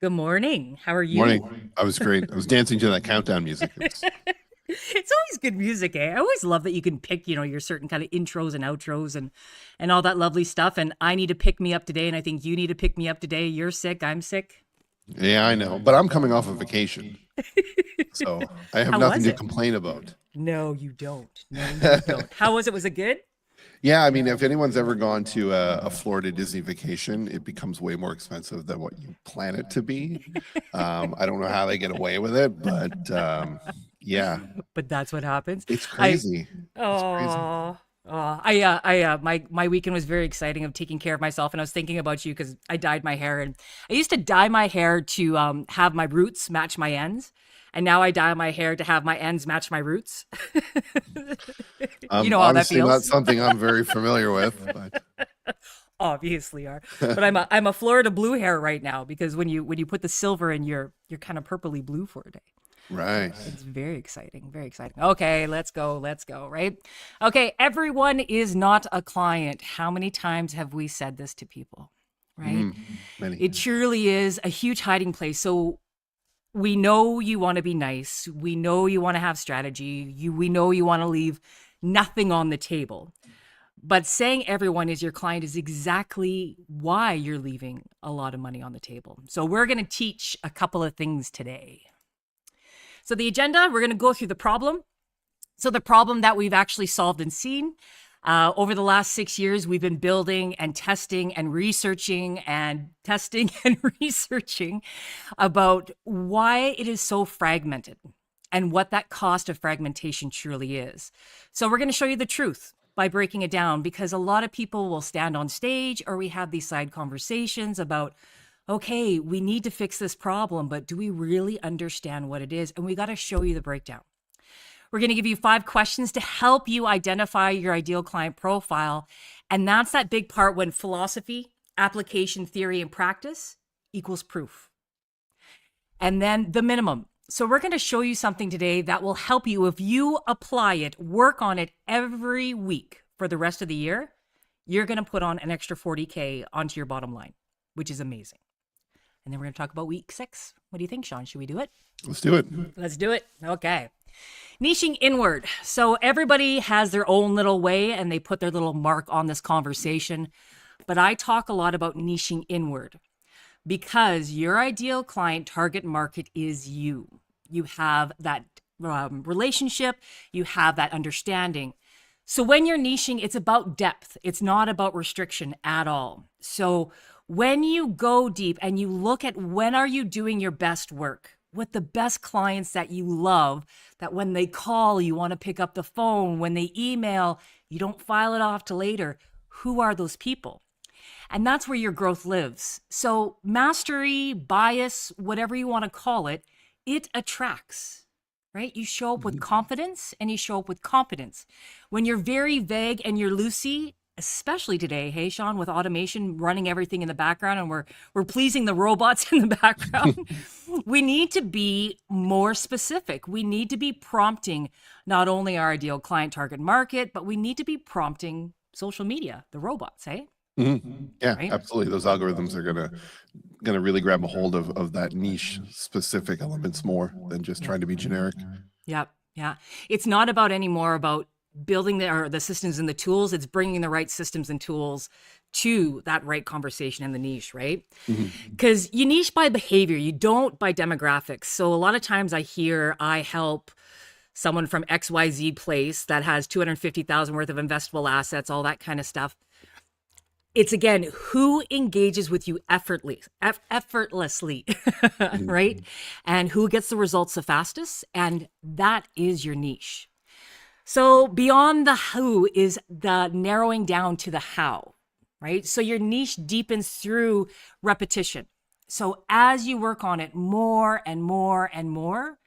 Good morning. How are you? Morning. I was great. I was dancing to that countdown music. It's always good music, eh? I always love that you can pick, your certain kind of intros and outros and all that lovely stuff. And I need to pick me up today, and I think you need to pick me up today. You're sick, I'm sick. Yeah, I know, but I'm coming off a vacation, so I have How nothing was to it? complain about. No, you don't. No, you don't. How was it? Was it good? Yeah, I mean, if anyone's ever gone to a Florida Disney vacation, it becomes way more expensive than what you plan it to be. I don't know how they get away with it, but yeah, But that's what happens. it's I crazy. It's crazy. Oh, my weekend was very exciting of taking care of myself, and I was thinking about you because I dyed my hair, and I used to dye my hair to have my roots match my ends, and now I dye my hair to have my ends match my roots. You know how that Obviously not feels. something I'm very familiar with, but Obviously are, but I'm a Florida blue hair right now because when you put the silver in, you're kind of purpley blue for a day. right. It's very exciting, very exciting. Okay, let's go, right? Okay, everyone is not a client. How many times have we said this to people, right? Mm, many. It truly is a huge hiding place. So we know you want to be nice. We know you want to have strategy. We know you want to leave nothing on the table. But saying everyone is your client is exactly why you're leaving a lot of money on the table. So we're going to teach a couple of things today. So the agenda, we're going to go through the problem. So the problem that we've actually solved and seen over the last 6 years, we've been building and testing and researching and testing and researching about why it is so fragmented and what that cost of fragmentation truly is. So we're going to show you the truth by breaking it down, because a lot of people will stand on stage or we have these side conversations about, okay, we need to fix this problem, but do we really understand what it is? And we got to show you the breakdown. We're going to give you 5 questions to help you identify your ideal client profile. And that's that big part when philosophy, application, theory, and practice equals proof. And then the minimum. So we're going to show you something today that will help you if you apply it, work on it every week for the rest of the year. You're going to put on an extra 40K onto your bottom line, which is amazing. And then we're going to talk about week 6. What do you think, Sean? Should we do it? Let's do it. Let's do it. Okay. Niching inward. So everybody has their own little way and they put their little mark on this conversation. But I talk a lot about niching inward because your ideal client target market is you. You have that relationship, you have that understanding. So when you're niching, it's about depth. It's not about restriction at all. So when you go deep and you look at when are you doing your best work with the best clients that you love, that when they call, you want to pick up the phone, when they email, you don't file it off to later. Who are those people? And that's where your growth lives. So mastery, bias, whatever you want to call it, it attracts, right? You show up with confidence and you show up with competence. When you're very vague and you're loosey, especially today, hey Sean, with automation running everything in the background and we're pleasing the robots in the background, we need to be more specific. We need to be prompting not only our ideal client target market, but we need to be prompting social media, the robots, hey? Yeah, Right? absolutely. Those algorithms are gonna really grab a hold of that niche specific elements more than just Yeah. trying to be generic. Yeah. Yeah. It's not about anymore about building the systems and the tools. It's bringing the right systems and tools to that right conversation in the niche, right? Mhm. Because you niche by behavior, you don't by demographics. So a lot of times I help someone from XYZ place that has 250,000 worth of investable assets, all that kind of stuff. It's again, who engages with you effortlessly, right? Mhm. And who gets the results the fastest. And that is your niche. So beyond the who is the narrowing down to the how, right? So your niche deepens through repetition. So as you work on it more and more and more,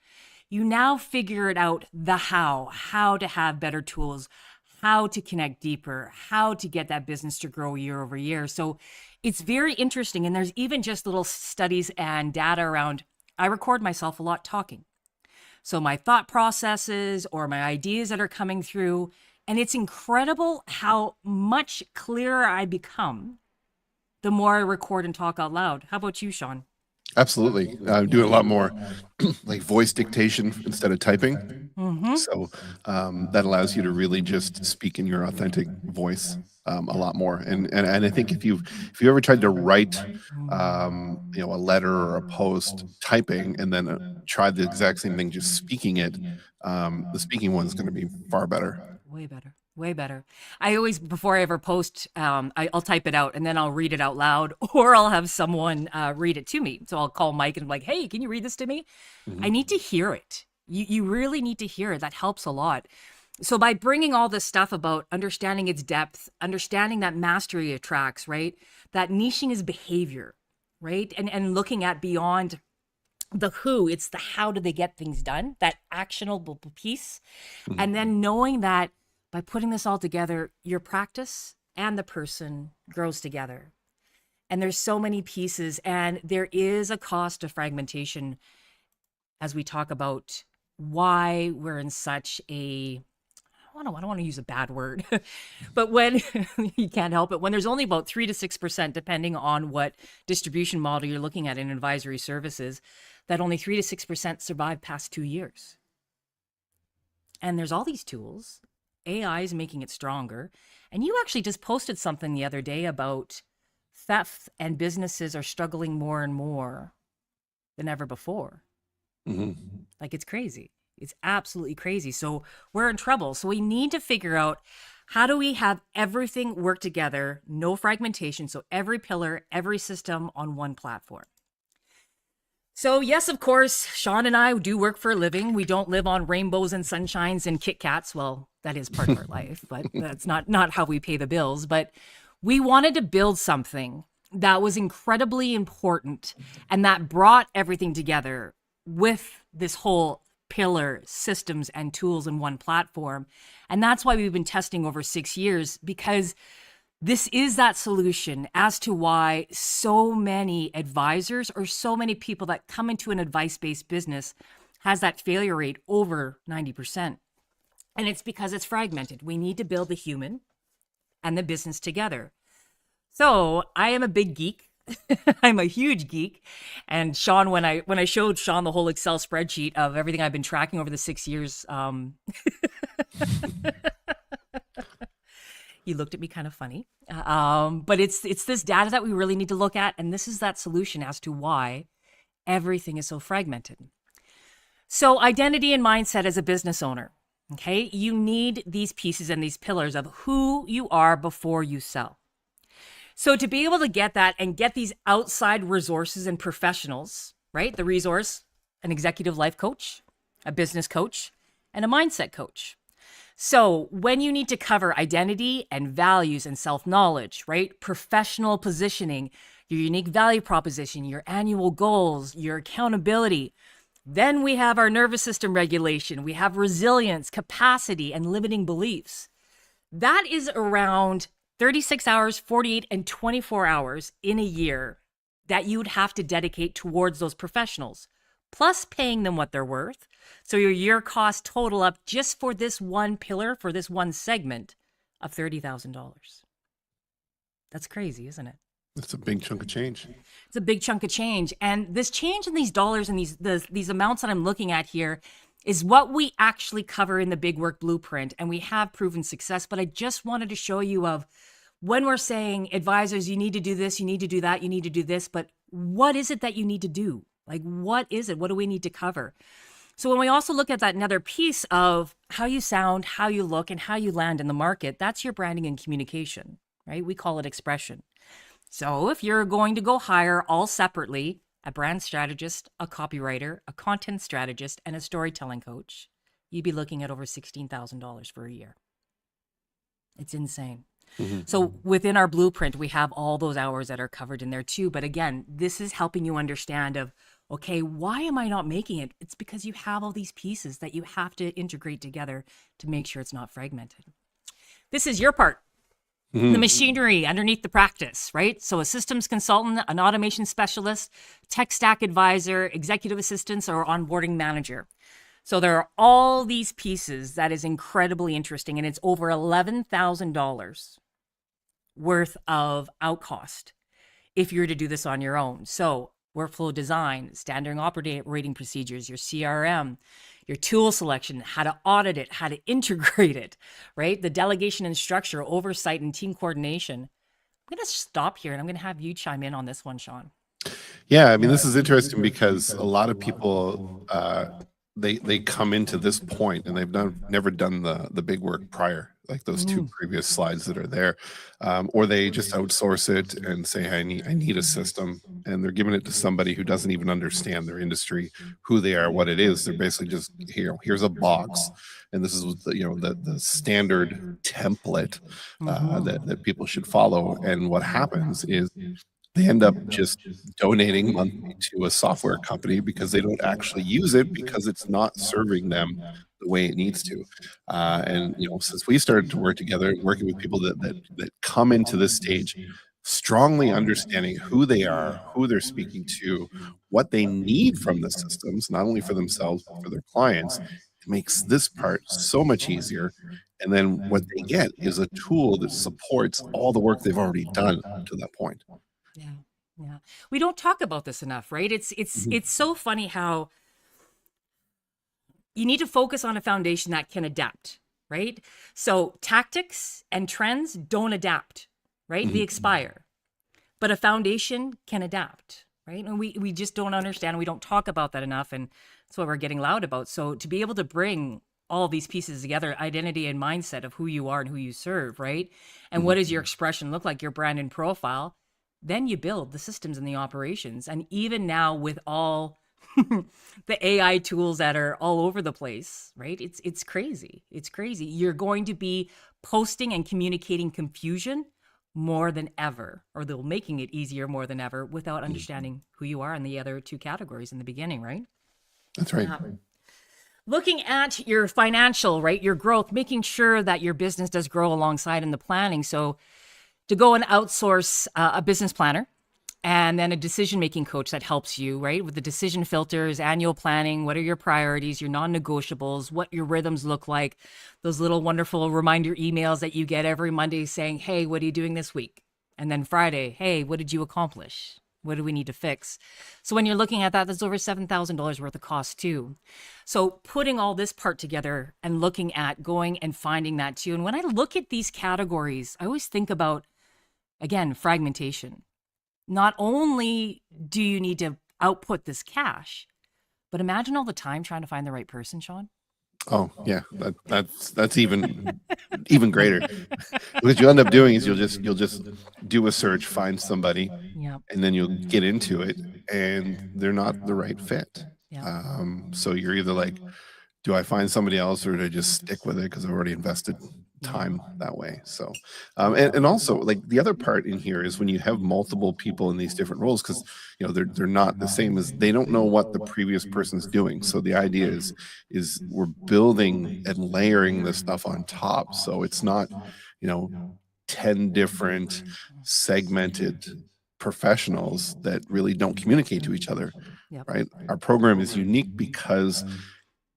you now figure it out the how to have better tools, how to connect deeper, how to get that business to grow year over year. So it's very interesting. And there's even just little studies and data around. I record myself a lot talking. So my thought processes or my ideas that are coming through. And it's incredible how much clearer I become the more I record and talk out loud. How about you, Sean? Absolutely. I'm doing a lot more like voice dictation instead of typing. Mm-hmm. So that allows you to really just speak in your authentic voice a lot more. And I think if you ever tried to write a letter or a post typing and then tried the exact same thing just speaking it, the speaking one's going to be far better. Way better. Way better. I always, before I ever post, I'll type it out and then I'll read it out loud, or I'll have someone read it to me. So I'll call Mike and be like, hey, can you read this to me? I need to hear it. You really need to hear it. That helps a lot. So by bringing all this stuff about understanding its depth, understanding that mastery attracts, right? That niching is behavior, right? And looking at beyond the who, it's the how do they get things done, that actionable piece. And then knowing that by putting this all together, your practice and the person grows together. And there's so many pieces, and there is a cost to fragmentation as we talk about why we're in such a, I don't want to use a bad word, but when you can't help it, when there's only about 3 to 6%, depending on what distribution model you're looking at in advisory services, that only 3 to 6% survive past 2 years. And there's all these tools. AI is making it stronger. And you actually just posted something the other day about theft, and businesses are struggling more and more than ever before. Like, it's crazy. It's absolutely crazy. So we're in trouble. So we need to figure out, how do we have everything work together, no fragmentation, so every pillar, every system on one platform. So yes, of course, Sean and I do work for a living. We don't live on rainbows and sunshines and Kit Kats. Well, that is part of our life, but that's not how we pay the bills. But we wanted to build something that was incredibly important and that brought everything together with this whole pillar, systems and tools in one platform. And that's why we've been testing over 6 years, because this is that solution as to why so many advisors or so many people that come into an advice-based business has that failure rate over 90%. And it's because it's fragmented. We need to build the human and the business together. So I am a big geek. I'm a huge geek. And Sean, when I showed Sean the whole Excel spreadsheet of everything I've been tracking over the 6 years, he looked at me kind of funny. But it's this data that we really need to look at. And this is that solution as to why everything is so fragmented. So identity and mindset as a business owner, okay? You need these pieces and these pillars of who you are before you sell. So to be able to get that and get these outside resources and professionals, right? The resource, an executive life coach, a business coach, and a mindset coach. So when you need to cover identity and values and self-knowledge, right? Professional positioning, your unique value proposition, your annual goals, your accountability. Then we have our nervous system regulation. We have resilience, capacity, and limiting beliefs. That is around 36 hours, 48, and 24 hours in a year that you would have to dedicate towards those professionals, plus paying them what they're worth. So your year cost total up just for this one pillar, for this one segment, of $30,000. That's crazy, isn't it? That's a big chunk of change. It's a big chunk of change. And this change in these dollars and these amounts that I'm looking at here is what we actually cover in the Big Work Blueprint. And we have proven success. But I just wanted to show you of when we're saying, advisors, you need to do this, you need to do that, you need to do this. But what is it that you need to do? Like, what is it? What do we need to cover? So when we also look at that another piece of how you sound, how you look, and how you land in the market, that's your branding and communication, right? We call it expression. So if you're going to go hire all separately a brand strategist, a copywriter, a content strategist, and a storytelling coach, you'd be looking at over $16,000 for a year. It's insane. So within our blueprint, we have all those hours that are covered in there too. But again, this is helping you understand of, okay, why am I not making it? It's because you have all these pieces that you have to integrate together to make sure it's not fragmented. This is your part. The machinery underneath the practice, right? So a systems consultant, an automation specialist, tech stack advisor, executive assistants, or onboarding manager. So there are all these pieces that is incredibly interesting, and it's over $11,000 worth of out cost if you're to do this on your own. So workflow design, standard operating procedures, your CRM, your tool selection, how to audit it, how to integrate it, right? The delegation and structure, oversight, and team coordination. I'm going to stop here and I'm going to have you chime in on this one, Sean. Yeah, I mean, this is interesting because a lot of people they come into this point and they've never done the big work prior, like those two previous slides that are there, or they just outsource it and say, hey, I need a system, and they're giving it to somebody who doesn't even understand their industry, who they are, what it is. They're basically just here's a box, and this is the standard template that people should follow. And what happens is they end up just donating monthly to a software company because they don't actually use it because it's not serving them the way it needs to. And since we started to work together, working with people that come into this stage, strongly understanding who they are, who they're speaking to, what they need from the systems, not only for themselves but for their clients, it makes this part so much easier. And then what they get is a tool that supports all the work they've already done up to that point. Yeah. Yeah. We don't talk about this enough, right? It's so funny how you need to focus on a foundation that can adapt, right? So tactics and trends don't adapt, right? They expire. But a foundation can adapt, right? And we just don't understand. We don't talk about that enough. And that's what we're getting loud about. So to be able to bring all these pieces together, identity and mindset of who you are and who you serve, right? And what does your expression look like, your brand and profile? Then you build the systems and the operations. And even now with all the AI tools that are all over the place, right? It's crazy. It's crazy. You're going to be posting and communicating confusion more than ever, or they're making it easier more than ever without understanding who you are in the other two categories in the beginning, right? That's right. Looking at your financial, right? Your growth, making sure that your business does grow alongside in the planning. So to go and outsource a business planner and then a decision-making coach that helps you, right? With the decision filters, annual planning, what are your priorities, your non-negotiables, what your rhythms look like, those little wonderful reminder emails that you get every Monday saying, hey, what are you doing this week? And then Friday, hey, what did you accomplish? What do we need to fix? So when you're looking at that, that's over $7,000 worth of cost too. So putting all this part together and looking at going and finding that too. And when I look at these categories, I always think about, again, fragmentation. Not only do you need to output this cash, but imagine all the time trying to find the right person, Sean. Oh yeah, that's even greater. What you end up doing is you'll just do a search, find somebody, and then you'll get into it, and they're not the right fit. So you're either like, do I find somebody else, or do I just stick with it because I've already invested time that way? So and also, like, the other part in here is when you have multiple people in these different roles, because they're not the same, as they don't know what the previous person's doing. So the idea is we're building and layering this stuff on top, so it's not 10 different segmented professionals that really don't communicate to each other. Right? Our program is unique because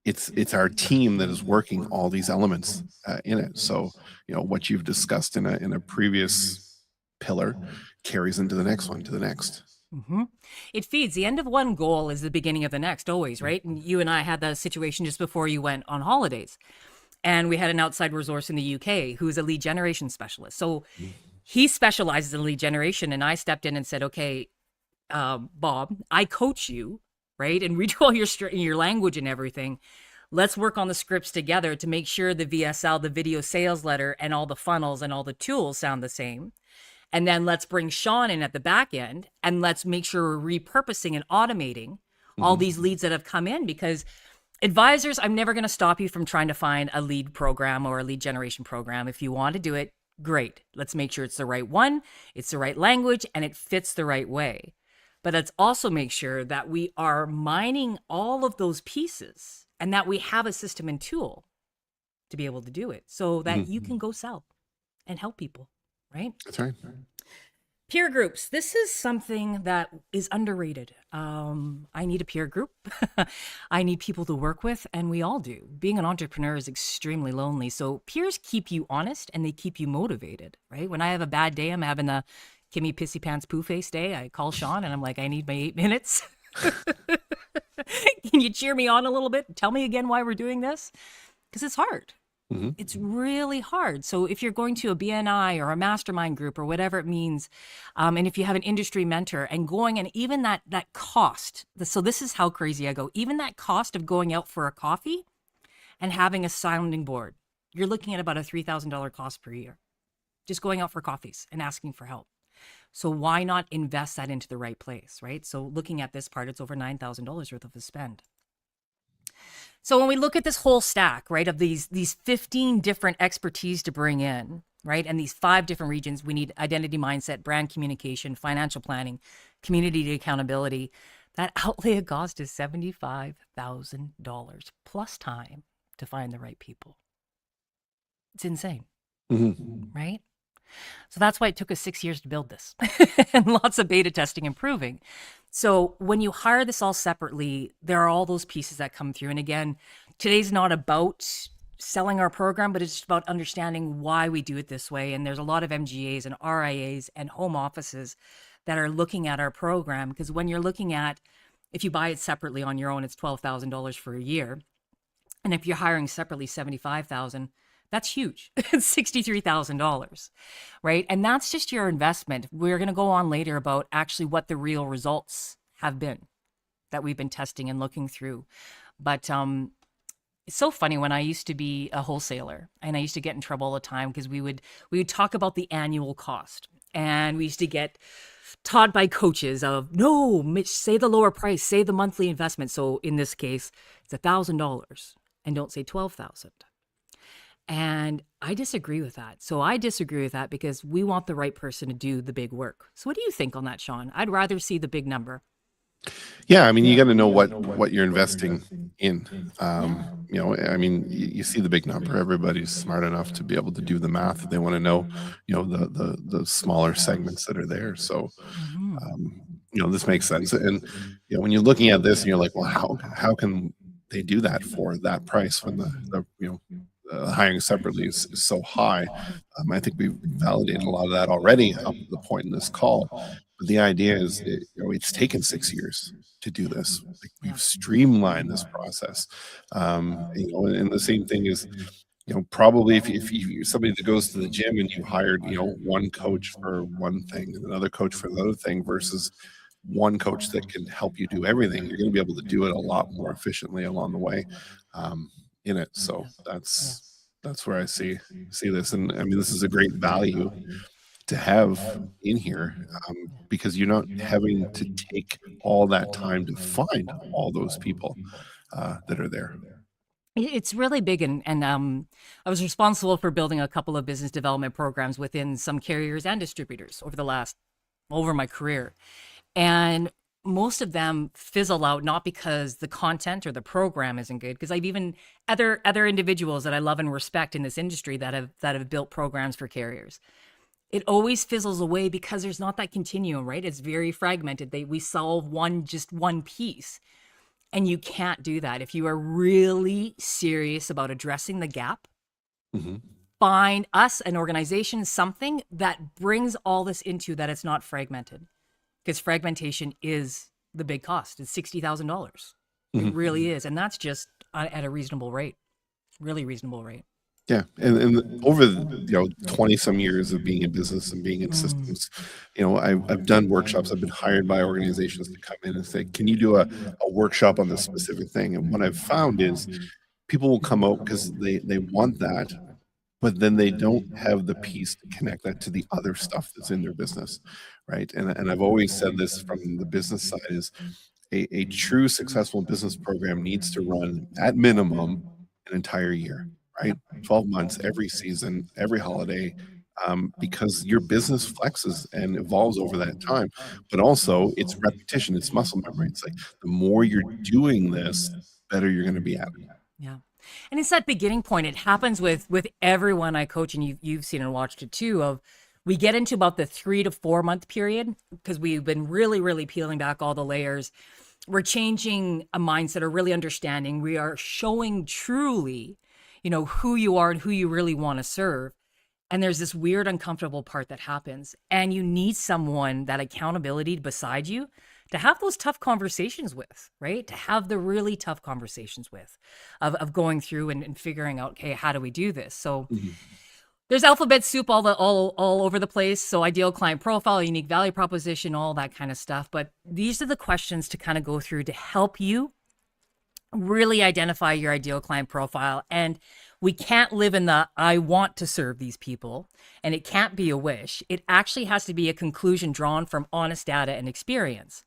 it's our team that is working all these elements in it. So what you've discussed in a previous pillar carries into the next one, to the next. It feeds. The end of one goal is the beginning of the next, always, right? And you and I had the situation just before you went on holidays, and we had an outside resource in the UK who's a lead generation specialist. So he specializes in lead generation, and I stepped in and said, okay, Bob, I coach you, right? And read all your language and everything. Let's work on the scripts together to make sure the VSL, the video sales letter, and all the funnels and all the tools sound the same. And then let's bring Sean in at the back end, and let's make sure we're repurposing and automating all these leads that have come in. Because advisors, I'm never going to stop you from trying to find a lead program or a lead generation program. If you want to do it, great. Let's make sure it's the right one, it's the right language, and it fits the right way. But let's also make sure that we are mining all of those pieces and that we have a system and tool to be able to do it so that you can go sell and help people, right? That's right. Peer groups. This is something that is underrated. I need a peer group. I need people to work with, and we all do. Being an entrepreneur is extremely lonely. So peers keep you honest and they keep you motivated, right? When I have a bad day, I'm having a Kimmy Pissy Pants Poo Face Day, I call Sean and I'm like, I need my 8 minutes. Can you cheer me on a little bit? Tell me again why we're doing this? Because it's hard. Hmm. It's really hard. So if you're going to a BNI or a mastermind group or whatever it means, and if you have an industry mentor and going, and even that cost, so this is how crazy I go, even that cost of going out for a coffee and having a sounding board, you're looking at about a $3,000 cost per year, just going out for coffees and asking for help. So why not invest that into the right place, right? So looking at this part, it's over $9,000 worth of a spend. So when we look at this whole stack, right, of these 15 different expertise to bring in, right, and these 5 different regions, we need identity mindset, brand communication, financial planning, community accountability. That outlay of cost is $75,000 plus time to find the right people. It's insane, right? So that's why it took us 6 years to build this and lots of beta testing and proving. So when you hire this all separately, there are all those pieces that come through. And again, today's not about selling our program, but it's just about understanding why we do it this way. And there's a lot of MGAs and RIAs and home offices that are looking at our program, because when you're looking at, if you buy it separately on your own, it's $12,000 for a year. And if you're hiring separately, $75,000, that's huge. It's $63,000, right? And that's just your investment. We're going to go on later about actually what the real results have been that we've been testing and looking through. But it's so funny, when I used to be a wholesaler and I used to get in trouble all the time because we would talk about the annual cost, and we used to get taught by coaches of, no, Mitch, say the lower price, say the monthly investment. So in this case, it's $1,000 and don't say 12,000. And I disagree with that. So I disagree with that because we want the right person to do the big work. So what do you think on that, Sean? I'd rather see the big number. Yeah, I mean, you got to know what you're investing in. You know, I mean, you see the big number. Everybody's smart enough to be able to do the math. They want to know, you know, the smaller segments that are there. So, you know, this makes sense. And you know, when you're looking at this, and you're like, well, how can they do that for that price when the you know, hiring separately is so high? I think we've validated a lot of that already up to the point in this call. But the idea is, you know, it's taken 6 years to do this. Like, we've streamlined this process. You know, and the same thing is, you know, probably if you're somebody that goes to the gym and you hired, you know, one coach for one thing and another coach for another thing versus one coach that can help you do everything, you're going to be able to do it a lot more efficiently along the way, in it. So that's where I see this. And I mean, this is a great value to have in here, because you're not having to take all that time to find all those people that are there. It's really big. And I was responsible for building a couple of business development programs within some carriers and distributors over my career. And most of them fizzle out, not because the content or the program isn't good, because I've even other individuals that I love and respect in this industry that have built programs for carriers. It always fizzles away because there's not that continuum, right? It's very fragmented. We solve just one piece. And you can't do that. If you are really serious about addressing the gap, find us, an organization, something that brings all this into that it's not fragmented. Because fragmentation is the big cost. It's $60,000. It really is. And that's just at a reasonable rate, really reasonable rate. Yeah, and over the, you know, 20 some years of being in business and being in systems, you know, I've done workshops. I've been hired by organizations to come in and say, can you do a workshop on this specific thing? And what I've found is people will come out because they want that, but then they don't have the piece to connect that to the other stuff that's in their business, right? And I've always said this from the business side is a true successful business program needs to run at minimum an entire year, right? 12 months, every season, every holiday, because your business flexes and evolves over that time. But also, it's repetition, it's muscle memory. It's like the more you're doing this, better you're going to be at it. Yeah. And it's that beginning point. It happens with everyone I coach, and you've seen and watched it too, of we get into about the 3 to 4 month period because we've been really, really peeling back all the layers. We're changing a mindset, or really understanding. We are showing truly, you know, who you are and who you really want to serve. And there's this weird, uncomfortable part that happens. And you need someone, that accountability beside you, to have those tough conversations with, right? To have the really tough conversations with, of going through and figuring out, okay, how do we do this? So there's alphabet soup all over the place. So ideal client profile, unique value proposition, all that kind of stuff. But these are the questions to kind of go through to help you really identify your ideal client profile. And we can't live in the I want to serve these people, and it can't be a wish. It actually has to be a conclusion drawn from honest data and experience.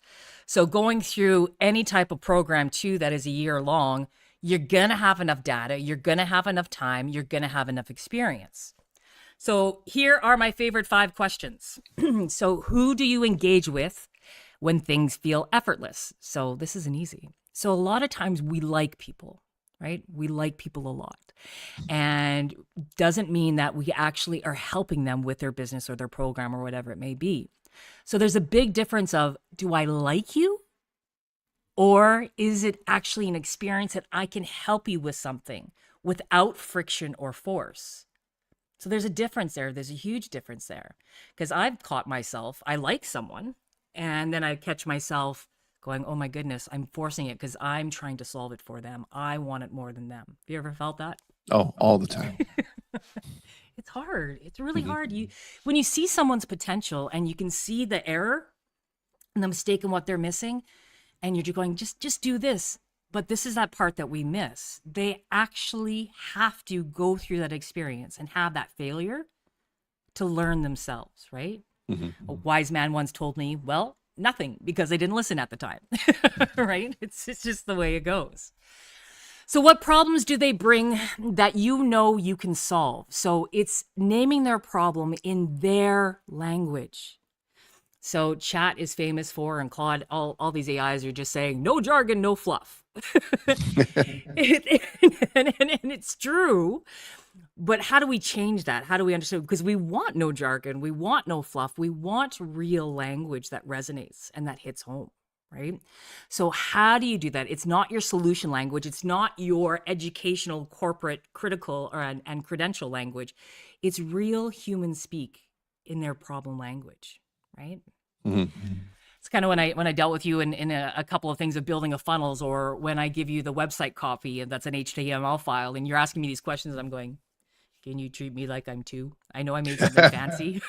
So going through any type of program too that is a year long, you're going to have enough data, you're going to have enough time, you're going to have enough experience. So here are my favorite 5 questions. So who do you engage with when things feel effortless? So this isn't easy. So a lot of times we like people, right? We like people a lot. And doesn't mean that we actually are helping them with their business or their program or whatever it may be. So there's a big difference of, do I like you? Or is it actually an experience that I can help you with something without friction or force? So there's a difference there. There's a huge difference there. Because I've caught myself, I like someone, and then I catch myself going, oh my goodness, I'm forcing it because I'm trying to solve it for them. I want it more than them. Have you ever felt that? Oh, all the time. It's hard. It's really hard. When you see someone's potential and you can see the error and the mistake in what they're missing, and you're just going, just do this. But this is that part that we miss. They actually have to go through that experience and have that failure to learn themselves, right? A wise man once told me, well, nothing, because they didn't listen at the time, right? It's just the way it goes. So what problems do they bring that you know you can solve? So it's naming their problem in their language. So chat is famous for, and Claude, all these AIs are just saying, no jargon, no fluff. and it's true. But how do we change that? How do we understand? Because we want no jargon. We want no fluff. We want real language that resonates and that hits home, right? So how do you do that? It's not your solution language. It's not your educational, corporate, critical, and credential language. It's real human speak in their problem language, right? It's kind of when I dealt with you in a couple of things of building of funnels, or when I give you the website copy and that's an HTML file and you're asking me these questions, I'm going, can you treat me like I'm 2? I know I made something fancy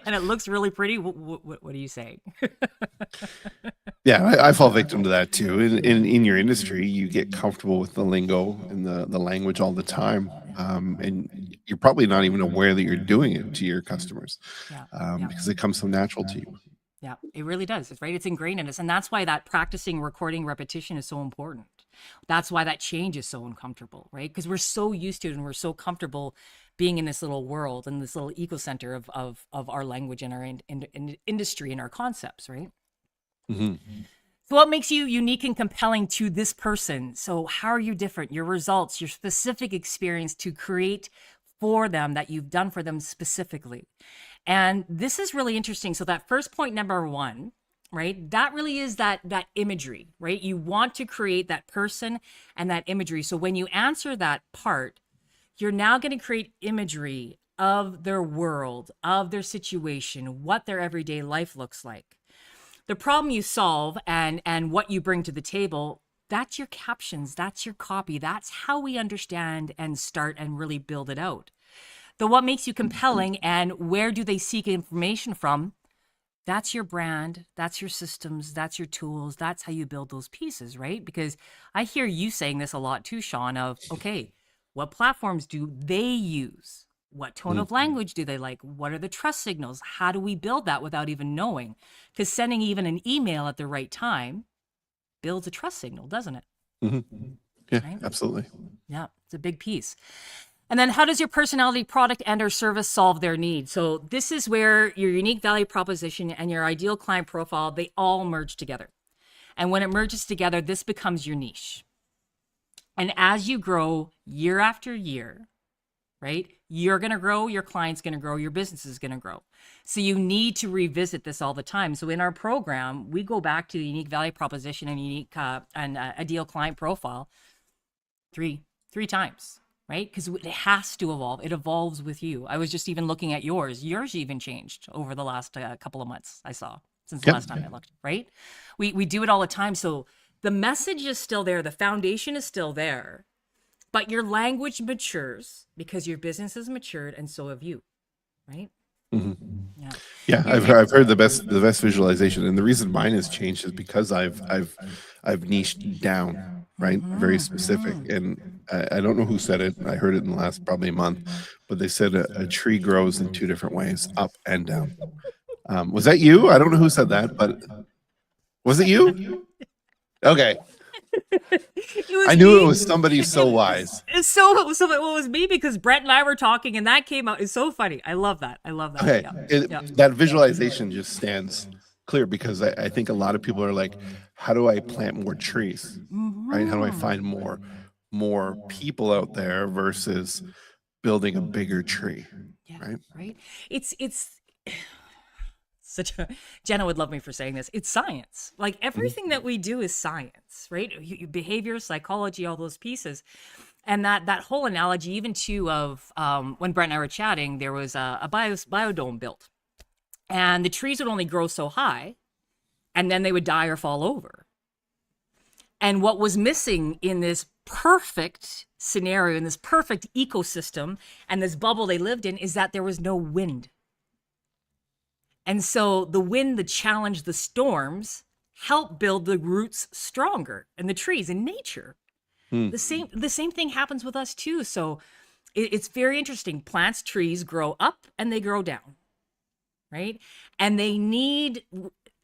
and it looks really pretty. What are you saying? Yeah, I fall victim to that too. In your industry, you get comfortable with the lingo and the language all the time. And you're probably not even aware that you're doing it to your customers, because it comes so natural to you. Yeah, it really does. It's right. It's ingrained in us. And that's why that practicing, recording, repetition is so important. That's why that change is so uncomfortable, right? Because we're so used to it and we're so comfortable being in this little world and this little ecocenter of our language and our industry and our concepts, right? So what makes you unique and compelling to this person? So how are you different? Your results, your specific experience to create for them that you've done for them specifically. And this is really interesting. So that first point, number 1, right? That really is that imagery, right? You want to create that person and that imagery. So when you answer that part, you're now going to create imagery of their world, of their situation, what their everyday life looks like. The problem you solve and what you bring to the table, that's your captions, that's your copy. That's how we understand and start and really build it out. What makes you compelling and where do they seek information from? That's your brand, that's your systems, that's your tools, that's how you build those pieces, right? Because I hear you saying this a lot too, Sean, of, okay, what platforms do they use? What tone of language do they like? What are the trust signals? How do we build that without even knowing? Because sending even an email at the right time builds a trust signal, doesn't it? Yeah, Right? absolutely. Yeah, it's a big piece. And then how does your personality, product, and or service solve their needs? So this is where your unique value proposition and your ideal client profile, they all merge together. And when it merges together, this becomes your niche. And as you grow year after year, right, you're going to grow, your client's going to grow, your business is going to grow. So you need to revisit this all the time. So in our program, we go back to the unique value proposition and unique and ideal client profile three times. right? Because it has to evolve. It evolves with you. I was just even looking at yours. Yours even changed over the last couple of months, I saw, since the Yep. last time I looked, right? We do it all the time. So the message is still there. The foundation is still there. But your language matures because your business has matured, and so have you, right? Mhm. Yeah. Yeah, I've heard the best visualization, and the reason mine has changed is because I've niched down, right? Very specific, and I don't know who said it. I heard it in the last probably month, but they said a tree grows in two different ways, up and down. Was that you? I don't know who said that, but was it you? Okay, It I was knew it me. was somebody so wise. So it was me because Brett and I were talking, and that came out. It's so funny. I love that. I love that. Okay, Yeah. that visualization just stands clear because I think a lot of people are like, how do I plant more trees? Right? How do I find more people out there versus building a bigger tree? Yeah. Right? Right. It's such a Jenna would love me for saying this. It's science. Like everything that we do is science, right? Behavior, psychology, all those pieces. And that whole analogy, even too, of when Brent and I were chatting, there was a biodome built, and the trees would only grow so high, and then they would die or fall over. And what was missing in this perfect scenario, in this perfect ecosystem, and this bubble they lived in, is that there was no wind. And so the wind, the challenge, the storms help build the roots stronger and the trees in nature. Hmm. The same thing happens with us too. So it's very interesting. Plants, trees grow up and they grow down, right? And they need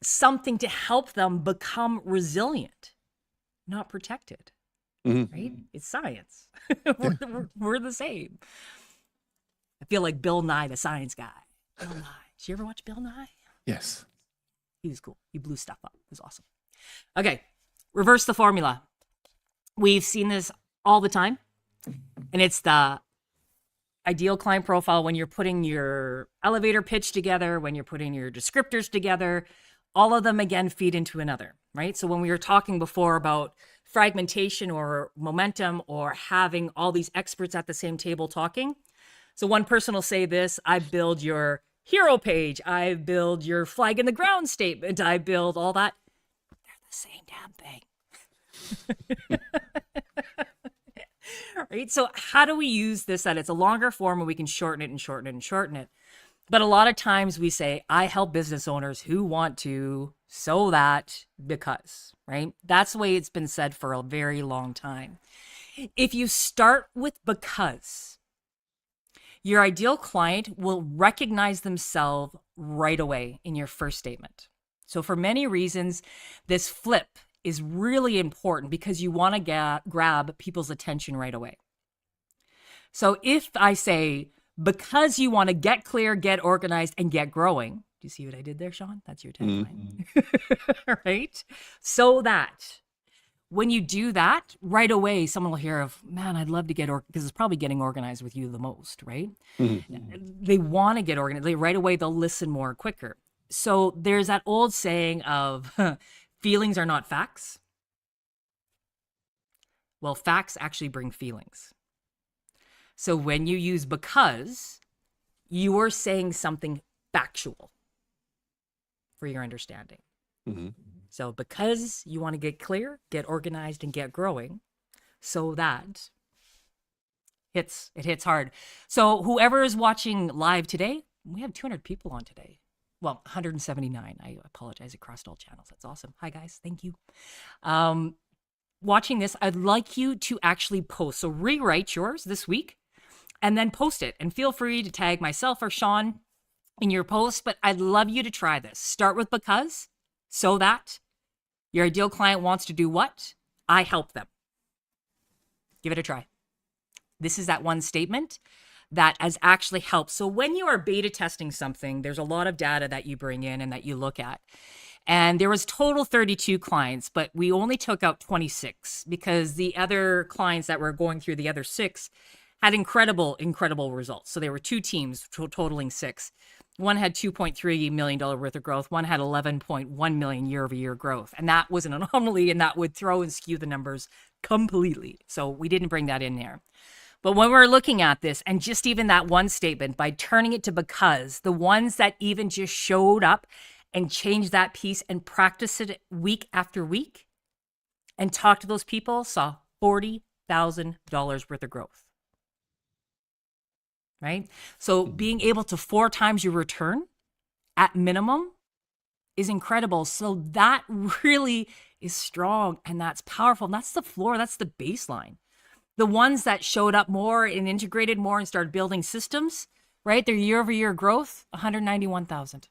something to help them become resilient, not protected, right? It's science. We're the same. I feel like Bill Nye, the science guy. Bill Nye. Did you ever watch Bill Nye? Yes. He was cool. He blew stuff up. It was awesome. Okay, reverse the formula. We've seen this all the time, and it's the ideal client profile when you're putting your elevator pitch together, when you're putting your descriptors together. All of them, again, feed into another, right? So when we were talking before about fragmentation or momentum or having all these experts at the same table talking, so one person will say this: I build your hero page, I build your flag in the ground statement, I build all that. They're the same damn thing. Right? So how do we use this that it's a longer form and we can shorten it and shorten it and shorten it? But a lot of times we say, I help business owners who want to, so that, because, right? That's the way it's been said for a very long time. If you start with because, your ideal client will recognize themselves right away in your first statement. So for many reasons, this flip is really important because you want to grab people's attention right away. So if I say, because you want to get clear, get organized, and get growing, do you see what I did there, Sean? That's your tagline, right? So that when you do that, right away, someone will hear of, man, I'd love to get because it's probably getting organized with you the most, right? They want to get organized. Right away, they'll listen more quicker. So there's that old saying of feelings are not facts. Well, facts actually bring feelings. So when you use because, you are saying something factual for your understanding. So because you want to get clear, get organized, and get growing, so that it hits hard. So whoever is watching live today, we have 200 people on today. Well, 179. I apologize. It crossed all channels. That's awesome. Hi, guys. Thank you. Watching this, I'd like you to actually post. So rewrite yours this week and then post it. And feel free to tag myself or Sean in your post. But I'd love you to try this. Start with because, so that. Your ideal client wants to do what? I help them. Give it a try. This is that one statement that has actually helped. So when you are beta testing something, there's a lot of data that you bring in and that you look at. And there was total 32 clients, but we only took out 26 because the other clients that were going through the other 6 had incredible results. So there were 2 teams totaling 6. One had $2.3 million worth of growth. One had 11.1 million year-over-year growth. And that was an anomaly, and that would throw and skew the numbers completely. So we didn't bring that in there. But when we're looking at this, and just even that one statement, by turning it to because, the ones that even just showed up and changed that piece and practiced it week after week and talked to those people saw $40,000 worth of growth. Right? So being able to 4 times your return at minimum is incredible. So that really is strong and that's powerful. And that's the floor, that's the baseline. The ones that showed up more and integrated more and started building systems, right? Their year over year growth, 191,000.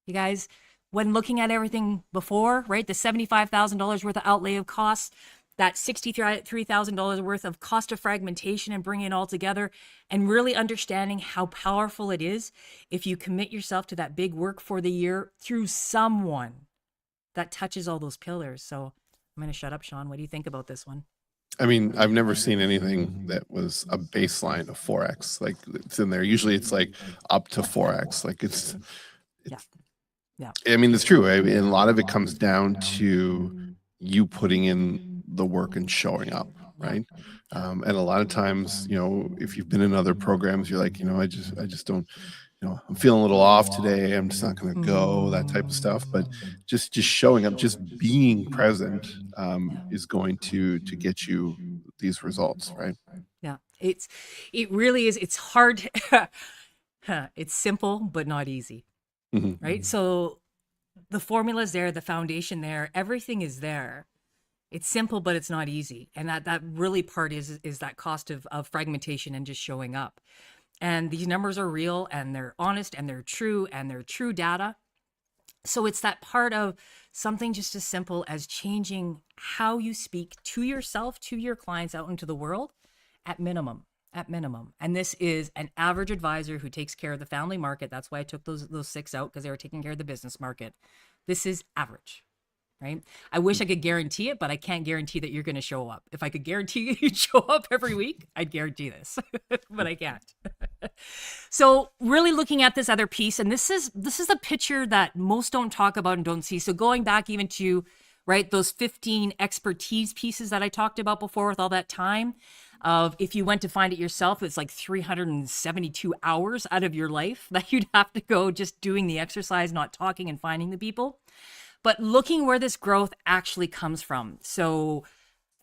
You guys, when looking at everything before, right? The $75,000 worth of outlay of costs, that $63,000 worth of cost of fragmentation and bringing it all together and really understanding how powerful it is if you commit yourself to that big work for the year through someone that touches all those pillars. So I'm going to shut up, Sean. What do you think about this one? I mean, I've never seen anything that was a baseline of 4x. Like it's in there. Usually it's like up to 4x. Like it's yeah. I mean, it's true. I mean, a lot of it comes down to you putting in the work and showing up, right? And a lot of times, you know, if you've been in other programs, you're like, you know, I just don't, you know, I'm feeling a little off today. I'm just not going to go, that type of stuff. But just showing up, just being present is going to get you these results, right? Yeah, it really is. It's hard. It's simple, but not easy, right? So the formula's there, the foundation there, everything is there. It's simple, but it's not easy. And that really part is that cost of fragmentation and just showing up. And these numbers are real and they're honest and they're true data. So it's that part of something just as simple as changing how you speak to yourself, to your clients out into the world at minimum. And this is an average advisor who takes care of the family market. That's why I took those 6 out, because they were taking care of the business market. This is average. Right? I wish I could guarantee it, but I can't guarantee that you're going to show up. If I could guarantee you'd show up every week, I'd guarantee this, but I can't. So really looking at this other piece, and this is a picture that most don't talk about and don't see. So going back even to, right, those 15 expertise pieces that I talked about before with all that time of, if you went to find it yourself, it's like 372 hours out of your life that you'd have to go just doing the exercise, not talking and finding the people. But looking where this growth actually comes from. So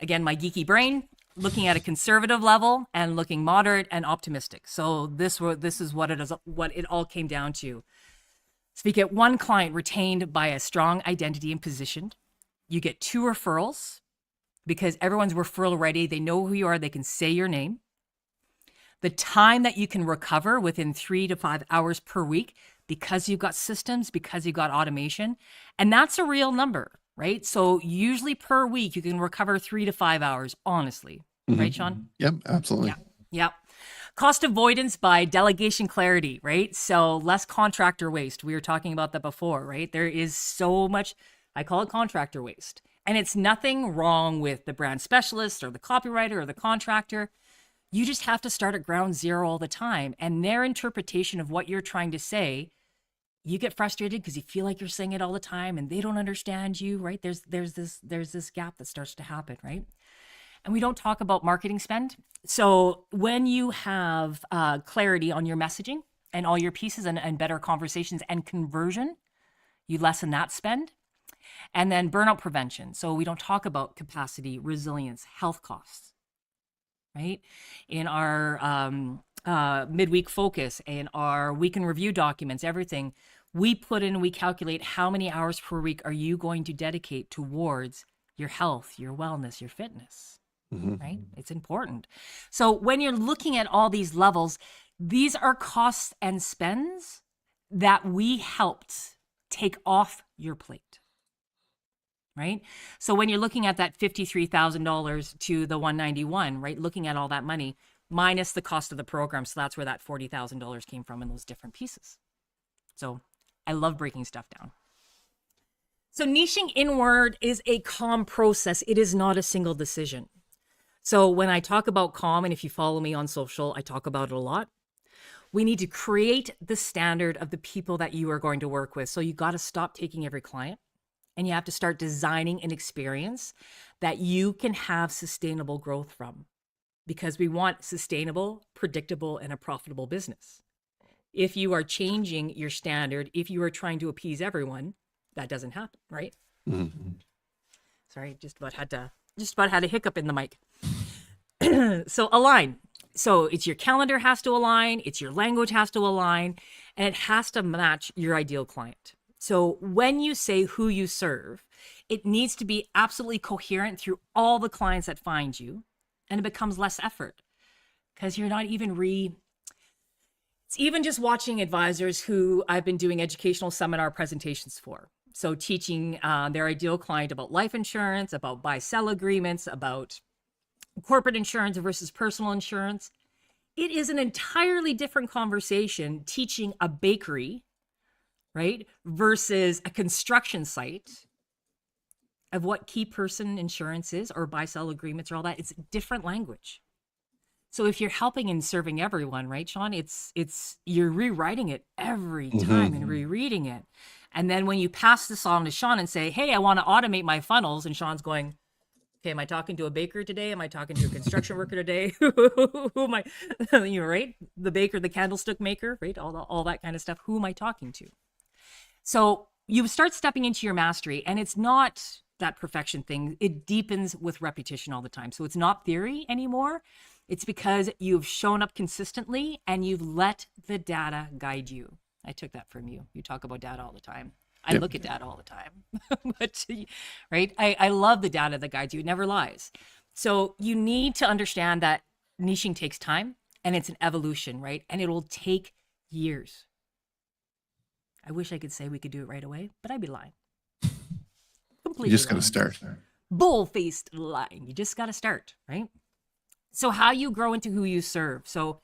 again, my geeky brain, looking at a conservative level and looking moderate and optimistic. So this is what it all came down to. So if you get 1 client retained by a strong identity and position, you get 2 referrals because everyone's referral ready. They know who you are. They can say your name. The time that you can recover within 3 to 5 hours per week, because you've got systems, because you've got automation. And that's a real number, right? So usually per week, you can recover 3 to 5 hours, honestly. Right, Sean? Yep, absolutely. Yeah. Cost avoidance by delegation clarity, right? So less contractor waste. We were talking about that before, right? There is so much, I call it contractor waste. And it's nothing wrong with the brand specialist or the copywriter or the contractor. You just have to start at ground zero all the time. And their interpretation of what you're trying to say, you get frustrated because you feel like you're saying it all the time and they don't understand you, right? There's this gap that starts to happen, right? And we don't talk about marketing spend. So when you have clarity on your messaging and all your pieces and better conversations and conversion, you lessen that spend. And then burnout prevention. So we don't talk about capacity, resilience, health costs, right? In our midweek focus, in our week in review documents, everything, we calculate how many hours per week are you going to dedicate towards your health, your wellness, your fitness, right? It's important. So when you're looking at all these levels, these are costs and spends that we helped take off your plate, right? So when you're looking at that $53,000 to the 191, right? Looking at all that money minus the cost of the program. So that's where that $40,000 came from in those different pieces. So I love breaking stuff down. So niching inward is a calm process. It is not a single decision. So when I talk about calm, and if you follow me on social, I talk about it a lot. We need to create the standard of the people that you are going to work with. So you got to stop taking every client and you have to start designing an experience that you can have sustainable growth from. because we want sustainable, predictable, and a profitable business. If you are changing your standard, if you are trying to appease everyone, that doesn't happen, right? Mm-hmm. Sorry, just about had a hiccup in the mic. So align. So it's your calendar has to align, it's your language has to align, and it has to match your ideal client. So when you say who you serve, it needs to be absolutely coherent through all the clients that find you, and it becomes less effort because you're not even it's even just watching advisors who I've been doing educational seminar presentations for. So teaching their ideal client about life insurance, about buy-sell agreements, about corporate insurance versus personal insurance. It is an entirely different conversation teaching a bakery, right, versus a construction site of what key person insurance is or buy-sell agreements or all that. It's different language. So if you're helping and serving everyone, right, Sean, it's you're rewriting it every time and rereading it. And then when you pass this on to Sean and say, hey, I want to automate my funnels, and Sean's going, okay, am I talking to a baker today? Am I talking to a construction worker today? Who am I, you know, right? The baker, the candlestick maker, right? All that kind of stuff. Who am I talking to? So you start stepping into your mastery, and it's not that perfection thing. It deepens with repetition all the time. So it's not theory anymore. It's because you've shown up consistently and you've let the data guide you. I took that from you. You talk about data all the time. I look at data all the time, but right. I love the data that guides you. It never lies. So you need to understand that niching takes time and it's an evolution, right? And it will take years. I wish I could say we could do it right away, but I'd be lying. Completely. You just got to start. Bull-faced lying. You just got to start, right? So how you grow into who you serve. So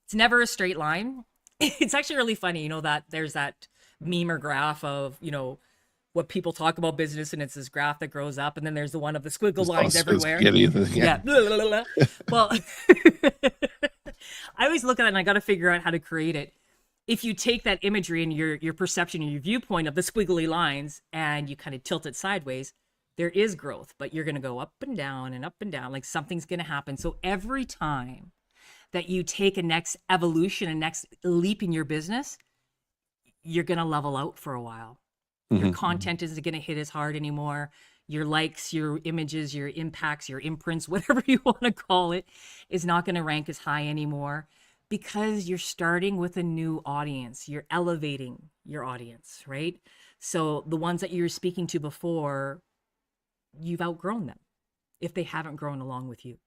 it's never a straight line. It's actually really funny, you know, that there's that meme or graph of, you know, what people talk about business, and it's this graph that grows up, and then there's the one of the squiggle lines everywhere. Yeah. Well, I always look at it and I got to figure out how to create it. If you take that imagery and your perception and your viewpoint of the squiggly lines and you kind of tilt it sideways, there is growth, but you're going to go up and down and up and down, like something's going to happen. So every time that you take a next evolution, a next leap in your business, you're going to level out for a while. Your content isn't going to hit as hard anymore. Your likes, your images, your impacts, your imprints, whatever you want to call it, is not going to rank as high anymore because you're starting with a new audience. You're elevating your audience, right? So the ones that you were speaking to before, you've outgrown them if they haven't grown along with you.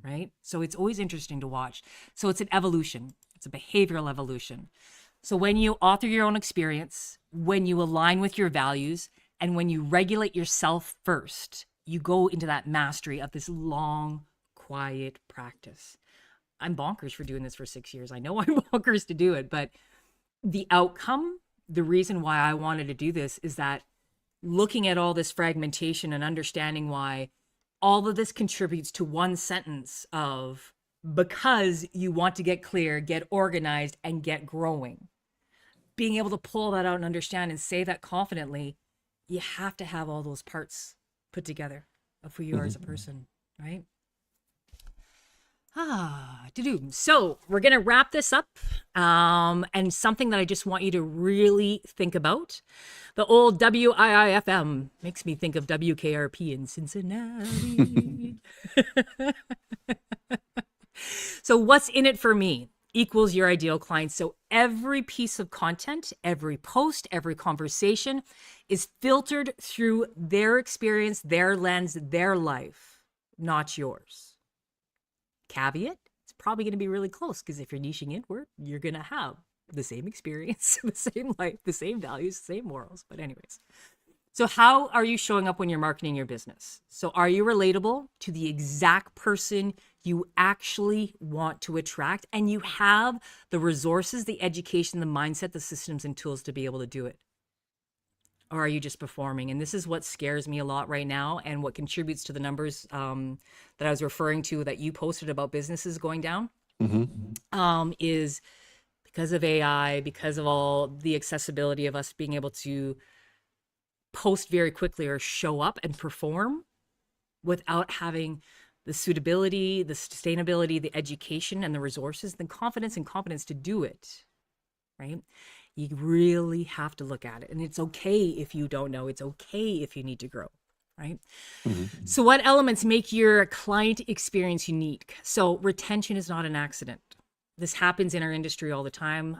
Right? So it's always interesting to watch. So it's an evolution. It's a behavioral evolution. So when you author your own experience, when you align with your values, and when you regulate yourself first, you go into that mastery of this long, quiet practice. I'm bonkers for doing this for 6 years. I know I'm bonkers to do it, but the outcome, the reason why I wanted to do this is that looking at all this fragmentation and understanding why all of this contributes to one sentence of because you want to get clear, get organized, and get growing. Being able to pull that out and understand and say that confidently, you have to have all those parts put together of who you are as a person, right? So we're going to wrap this up. And something that I just want you to really think about. The old WIIFM makes me think of WKRP in Cincinnati. So what's in it for me equals your ideal client. So every piece of content, every post, every conversation is filtered through their experience, their lens, their life, not yours. Caveat, it's probably going to be really close because if you're niching inward, you're going to have the same experience, the same life, the same values, the same morals. But anyways, so how are you showing up when you're marketing your business? So are you relatable to the exact person you actually want to attract, and you have the resources, the education, the mindset, the systems and tools to be able to do it? Or are you just performing? And this is what scares me a lot right now, and what contributes to the numbers that I was referring to that you posted about businesses going down, is because of AI, because of all the accessibility of us being able to post very quickly or show up and perform without having the suitability, the sustainability, the education and the resources, the confidence and competence to do it, right? You really have to look at it. And it's okay if you don't know. It's okay if you need to grow, right? Mhm. So what elements make your client experience unique? So retention is not an accident. This happens in our industry all the time,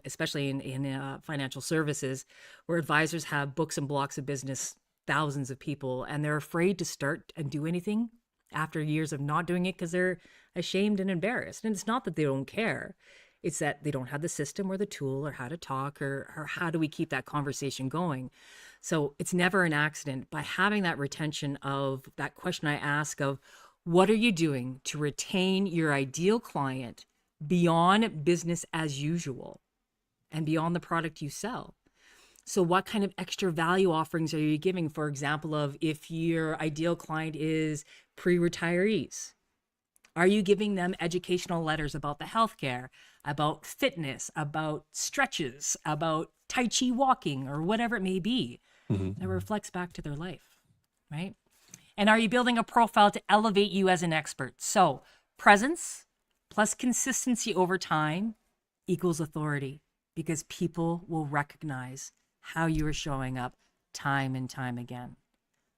especially in financial services, where advisors have books and blocks of business, thousands of people, and they're afraid to start and do anything after years of not doing it because they're ashamed and embarrassed. And it's not that they don't care. It's that they don't have the system or the tool or how to talk or how do we keep that conversation going. So it's never an accident. By having that retention of that question I ask of what are you doing to retain your ideal client beyond business as usual and beyond the product you sell? So what kind of extra value offerings are you giving? For example, of if your ideal client is pre-retirees, are you giving them educational letters about the healthcare, about fitness, about stretches, about Tai Chi walking, or whatever it may be that Mhm. reflects back to their life, right? And are you building a profile to elevate you as an expert? So presence plus consistency over time equals authority because people will recognize how you are showing up time and time again.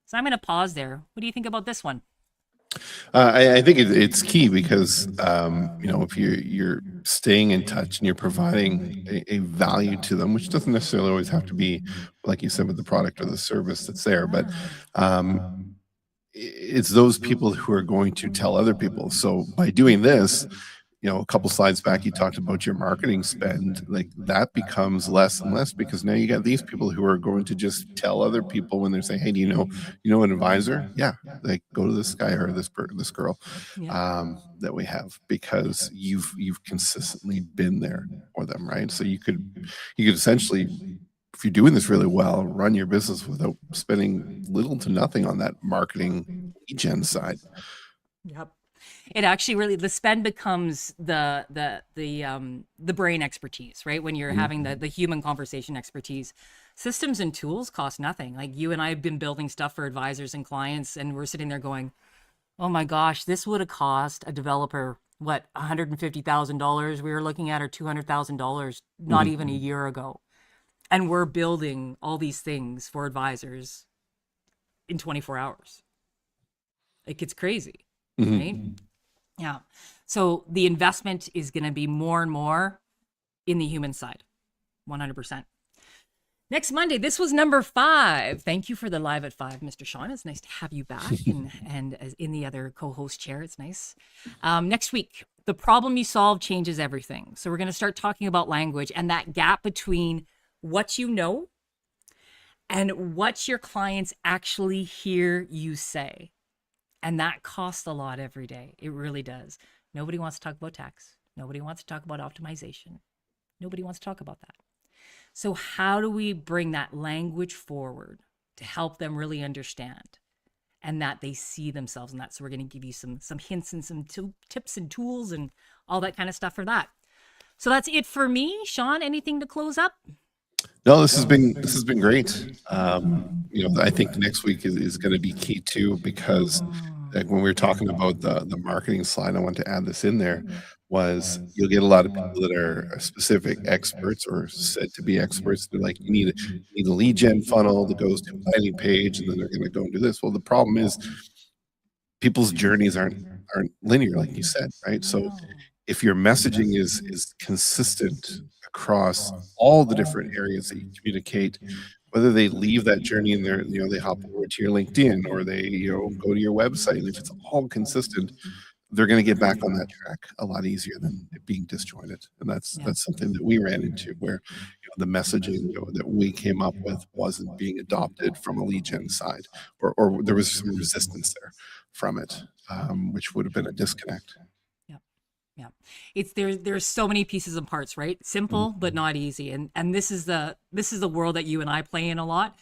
So I'm going to pause there. What do you think about this one? I think it's key because if you're staying in touch and you're providing a value to them, which doesn't necessarily always have to be, like you said, with the product or the service that's there, but Ah, um, it's those people who are going to tell other people. So by doing this, a couple slides back, you talked about your marketing spend. Like that becomes less and less because now you got these people who are going to just tell other people when they're saying, "Hey, do you know an advisor? Yeah, like go to this guy or this girl yep. that we have because you've consistently been there for them, right? So you could essentially, if you're doing this really well, run your business without spending little to nothing on that marketing lead gen side. Yep. It actually really the spend becomes the brain expertise, right? When you're having the human conversation expertise. Systems and tools cost nothing. Like you and I have been building stuff for advisors and clients, and we're sitting there going, "Oh my gosh, this would have cost a developer what $150,000 we were looking at, or $200,000 not Mhm. even a year ago." And we're building all these things for advisors in 24 hours. Like it's crazy, right? Mhm. Yeah. So the investment is going to be more and more in the human side, 100%. Next Monday, this was number 5. Thank you for the live at 5, Mr. Sean. It's nice to have you back and as in the other co-host chair. It's nice. Next week, the problem you solve changes everything. So we're going to start talking about language and that gap between what you know and what your clients actually hear you say. And that costs a lot every day. It really does. Nobody wants to talk about tax. Nobody wants to talk about optimization. Nobody wants to talk about that. So, how do we bring that language forward to help them really understand and that they see themselves in that? So, we're going to give you some hints and some tips and tools and all that kind of stuff for that. So, that's it for me. Sean, anything to close up? No, this has been great. I think next week is going to be key too because like when we were talking about the marketing slide, I want to add this in there was you'll get a lot of people that are specific experts or said to be experts. They're like, you need a lead gen funnel that goes to a landing page, and then they're going to go and do this. Well, the problem is people's journeys aren't linear, like you said, right? So No. if your messaging is consistent across all the different areas that you communicate, whether they leave that journey and they hop over to your LinkedIn or they go to your website, and if it's all consistent, they're going to get back on that track a lot easier than it being disjointed. And that's Yeah. that's something that we ran into where the messaging that we came up with wasn't being adopted from a lead gen side, or there was some resistance there from it, which would have been a disconnect. Yeah. Yeah. It's there's so many pieces and parts, right? Mhm. Simple but not easy. And this is the world that you and I play in a lot.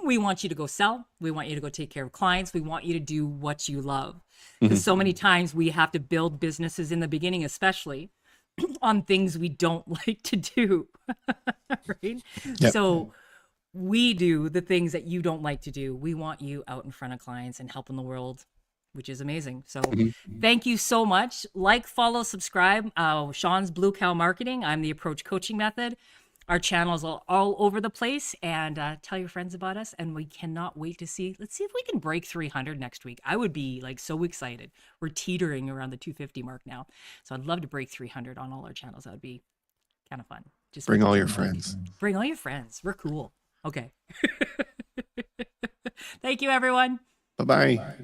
We want you to go sell. We want you to go take care of clients. We want you to do what you love. Because Mhm. so many times we have to build businesses in the beginning, especially on things we don't like to do. Right? Yep. So we do the things that you don't like to do. We want you out in front of clients and helping the world which is amazing. So Mhm. thank you so much. Like, follow, subscribe. Sean's Blue Cow Marketing. I'm the Approach Coaching Method. Our channels are all over the place, and tell your friends about us. And we cannot wait to see. Let's see if we can break 300 next week. I would be like so excited. We're teetering around the 250 mark now, so I'd love to break 300 on all our channels. That would be kind of fun. Just Bring make all it your fun. friends. Bring all your friends. We're cool. Okay. Thank you, everyone. Bye bye.